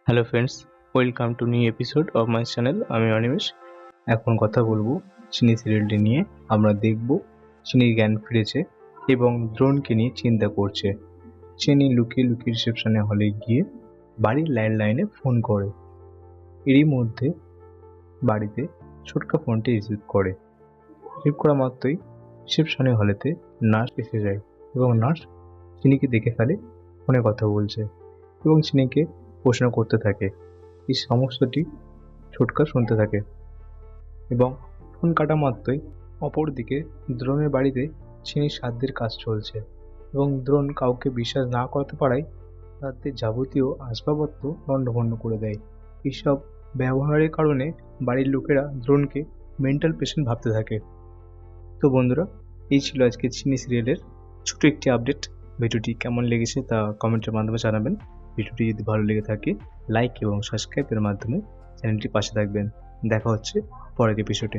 Hello friends, welcome to new episode of my channel. আমি অনিমেষ। এখন কথা বলবো চিনি সিরিয়ালটি নিয়ে। আমরা দেখব চিনির জ্ঞান ফিরেছে এবং দ্রোণকে নিয়ে চিন্তা করছে। চিনি লুকিয়ে লুকিয়ে রিসেপশনে হলে গিয়ে বাড়ির ল্যান্ডলাইনে ফোন করে। এরই মধ্যে বাড়িতে ছোটকা ফোনটি রিসিভ করে। রিসিভ করা মাত্রই রিসেপশনে হলেতে নার্স এসে যায় এবং নার্স চিনিকে দেখে ফেলে ফোনে কথা বলছে এবং চিনিকে প্রশ্ন করতে থাকে। এই সমস্তটি ছোটকা শুনতে থাকে এবং ফোন কাটা মাত্রই অপরদিকে দ্রোণের বাড়িতে চিনির শ্রাদ্ধের কাজ চলছে এবং দ্রোণ কাউকে বিশ্বাস না করতে পারায় শ্রাদ্ধের যাবতীয় আসবাবপত্র লণ্ডভণ্ড করে দেয়। এইসব ব্যবহারের কারণে বাড়ির লোকেরা দ্রোণকে মেন্টাল পেশেন্ট ভাবতে থাকে। তো বন্ধুরা, এই ছিল আজকে চিনি সিরিয়ালের ছোট একটি আপডেট। ভিডিওটি কেমন লেগেছে তা কমেন্টের মাধ্যমে জানাবেন। ভিডিওটি যদি ভালো লেগে থাকে লাইক এবং সাবস্ক্রাইবের মাধ্যমে চ্যানেলটির পাশে থাকবেন। দেখা হচ্ছে পরের এপিসোডে।